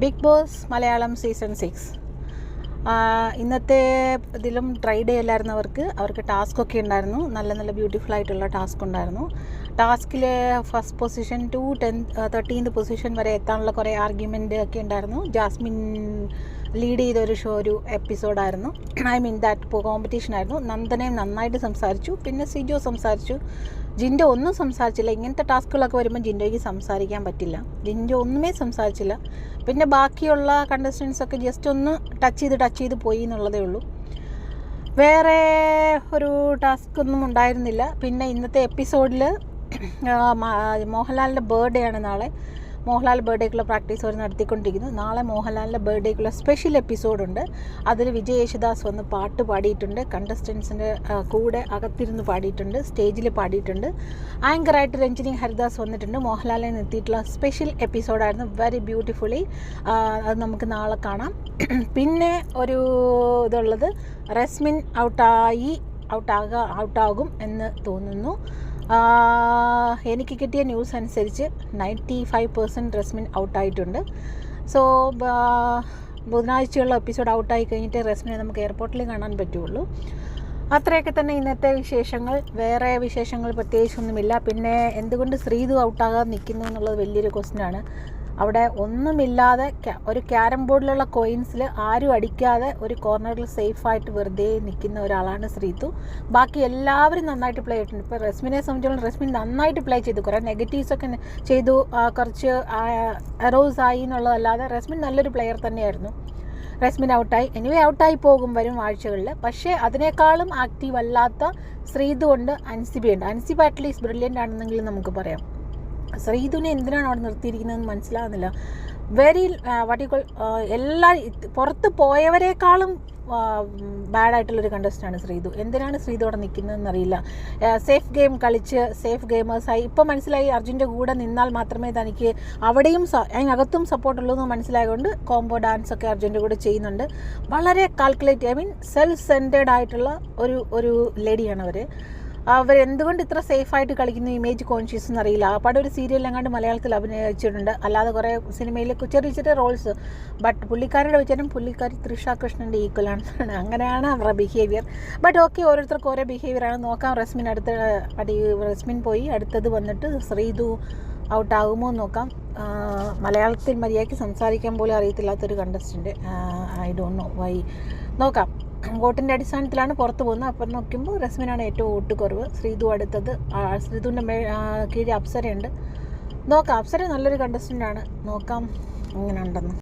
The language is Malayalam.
ബിഗ് ബോസ് മലയാളം സീസൺ 6 ഇന്നത്തെ ഇതിലും ട്രൈ ഡേ അല്ലായിരുന്നു. അവർക്ക് ടാസ്കൊക്കെ ഉണ്ടായിരുന്നു. നല്ല ബ്യൂട്ടിഫുൾ ആയിട്ടുള്ള ടാസ്ക് ഉണ്ടായിരുന്നു. ടാസ്കിൽ first position to 13th position വരെ എത്താനുള്ള കുറേ ആർഗ്യുമെൻ്റ് ഒക്കെ ഉണ്ടായിരുന്നു. ജാസ്മിൻ ലീഡ് ചെയ്തൊരു ഒരു എപ്പിസോഡായിരുന്നു. ദാറ്റ് കോമ്പറ്റീഷൻ ആയിരുന്നു. നന്ദനയും നന്നായിട്ട് സംസാരിച്ചു. പിന്നെ സിജോ സംസാരിച്ചു. ജിൻഡോ ഒന്നും സംസാരിച്ചില്ല. ഇങ്ങനത്തെ ടാസ്കുകളൊക്കെ വരുമ്പോൾ ജിൻഡോയ്ക്ക് സംസാരിക്കാൻ പറ്റില്ല. ജിൻഡോ ഒന്നുമേ സംസാരിച്ചില്ല. പിന്നെ ബാക്കിയുള്ള കണ്ടസ്റ്റൻസൊക്കെ ജസ്റ്റ് ഒന്ന് ടച്ച് ചെയ്ത് പോയി എന്നുള്ളതേ ഉള്ളൂ. വേറെ ഒരു ടാസ്ക് ഒന്നും ഉണ്ടായിരുന്നില്ല. പിന്നെ ഇന്നത്തെ എപ്പിസോഡിൽ മോഹൻലാലിൻ്റെ ബർത്ത്ഡേ ആണ് നാളെ. മോഹൻലാൽ ബർത്ത്ഡേക്കുള്ള പ്രാക്ടീസ് അവർ നടത്തിക്കൊണ്ടിരിക്കുന്നു. നാളെ മോഹൻലാലിൻ്റെ ബർത്ത്ഡേക്കുള്ള സ്പെഷ്യൽ എപ്പിസോഡുണ്ട്. അതിൽ വിജയ് യേശുദാസ് വന്ന് പാട്ട് പാടിയിട്ടുണ്ട്. കണ്ടസ്റ്റൻസിൻ്റെ കൂടെ അകത്തിരുന്ന് പാടിയിട്ടുണ്ട്. സ്റ്റേജിൽ പാടിയിട്ടുണ്ട്. ആങ്കറായിട്ട് രഞ്ജിനി ഹരിദാസ് വന്നിട്ടുണ്ട്. മോഹൻലാലിനെ നിർത്തിയിട്ടുള്ള സ്പെഷ്യൽ എപ്പിസോഡായിരുന്നു. Very beautifully. അത് നമുക്ക് നാളെ കാണാം. പിന്നെ ഒരു ഇതുള്ളത് റസ്മിൻ ഔട്ടാകും എന്ന് തോന്നുന്നു. എനിക്ക് കിട്ടിയ ന്യൂസ് അനുസരിച്ച് 95% റസ്മിൻ ഔട്ടായിട്ടുണ്ട്. സോ ബുധനാഴ്ചയുള്ള എപ്പിസോഡ് ഔട്ടായി കഴിഞ്ഞിട്ട് റസ്മിനെ നമുക്ക് എയർപോർട്ടിൽ കാണാൻ പറ്റുള്ളൂ. അത്രയൊക്കെ തന്നെ ഇന്നത്തെ വിശേഷങ്ങൾ. വേറെ വിശേഷങ്ങൾ പ്രത്യേകിച്ചൊന്നുമില്ല. പിന്നെ എന്തുകൊണ്ട് ശ്രീതു ഔട്ടാകാതെ നിൽക്കുന്നു എന്നുള്ളത് വലിയൊരു ക്വസ്റ്റ്യനാണ്. അവിടെ ഒന്നുമില്ലാതെ ഒരു ക്യാരം ബോർഡിലുള്ള കോയിൻസിൽ ആരും അടിക്കാതെ ഒരു കോർണറിൽ സേഫായിട്ട് വെറുതെ നിൽക്കുന്ന ഒരാളാണ് ശ്രീതു. ബാക്കി എല്ലാവരും നന്നായിട്ട് പ്ലേ ചെയ്തിട്ടുണ്ട്. ഇപ്പോൾ റസ്മിനെ സംബന്ധിച്ചോളം റസ്മിൻ നന്നായിട്ട് പ്ലേ ചെയ്തു. കുറേ നെഗറ്റീവ്സൊക്കെ ചെയ്തു, കുറച്ച് എറോസ് ആയി എന്നുള്ളതല്ലാതെ റസ്മിൻ നല്ലൊരു പ്ലെയർ തന്നെയായിരുന്നു. റസ്മിൻ ഔട്ടായി. ഔട്ടായി പോകും വരും ആഴ്ചകളിൽ. പക്ഷേ അതിനേക്കാളും ആക്റ്റീവ് അല്ലാത്ത ശ്രീതു ഉണ്ട്, അൻസിബയുണ്ട്. അൻസിബ അറ്റ്ലീസ്റ്റ് ബ്രില്യൻ്റ് ആണെന്നെങ്കിലും നമുക്ക് പറയാം. ശ്രീതുവിനെ എന്തിനാണ് അവിടെ നിർത്തിയിരിക്കുന്നതെന്ന് മനസ്സിലാകുന്നില്ല. വെരി വാട്ടിക്കോൾ എല്ലാ പുറത്ത് പോയവരെക്കാളും ബാഡായിട്ടുള്ളൊരു കണ്ടസ്റ്റൻ്റാണ് ശ്രീതു. എന്തിനാണ് ശ്രീതു അവിടെ നിൽക്കുന്നതെന്ന് അറിയില്ല. സേഫ് ഗെയിം കളിച്ച് സേഫ് ഗെയിമേഴ്സായി. ഇപ്പോൾ മനസ്സിലായി അർജുൻ്റെ കൂടെ നിന്നാൽ മാത്രമേ തനിക്ക് അവിടെയും അതിനകത്തും സപ്പോർട്ടുള്ളൂ എന്ന് മനസ്സിലായതുകൊണ്ട് കോംബോ ഡാൻസൊക്കെ അർജുൻ്റെ കൂടെ ചെയ്യുന്നുണ്ട്. വളരെ കാൽക്കുലേറ്റ് സെൽഫ് സെൻറ്റേഡ് ആയിട്ടുള്ള ഒരു ലേഡിയാണ് അവരെന്തുകൊണ്ട് ഇത്ര സേഫായിട്ട് കളിക്കുന്നു, ഇമേജ് കോൺഷ്യസ് എന്നറിയില്ല. ആ പടം ഒരു സീരിയലിലെങ്ങാണ്ട് മലയാളത്തിൽ അഭിനയിച്ചിട്ടുണ്ട്. അല്ലാതെ കുറേ സിനിമയിൽ ചെറിയ റോൾസ്. ബട്ട് പുള്ളിക്കാരുടെ വെച്ചാലും പുള്ളിക്കാരി തൃഷ കൃഷ്ണൻ്റെ ഈക്വലാണ്. അങ്ങനെയാണ് അവരുടെ ബിഹേവിയർ. ബട്ട് ഓക്കെ, ഓരോരുത്തർക്കും ഓരോ ബിഹേവിയറാണ്. നോക്കാം. റസ്മിൻ പോയി. അടുത്തത് വന്നിട്ട് ശ്രീതു ഔട്ടാകുമോ എന്ന് നോക്കാം. മലയാളത്തിൽ മര്യാദയ്ക്ക് സംസാരിക്കാൻ പോലും അറിയത്തില്ലാത്തൊരു contestant. I don't know why. നോക്കാം. വോട്ടിൻ്റെ അടിസ്ഥാനത്തിലാണ് പുറത്ത് പോകുന്നത്. അപ്പം നോക്കുമ്പോൾ റസ്മിനാണ് ഏറ്റവും വോട്ട് കുറവ്. ശ്രീതു അടുത്തത്. ശ്രീതുവിൻ്റെ കീഴിൽ അപ്സരയുണ്ട്. നോക്കാം. അപ്സര നല്ലൊരു കണ്ടസ്റ്റൻ്റാണ്. നോക്കാം എങ്ങനെ ഉണ്ടെന്ന്.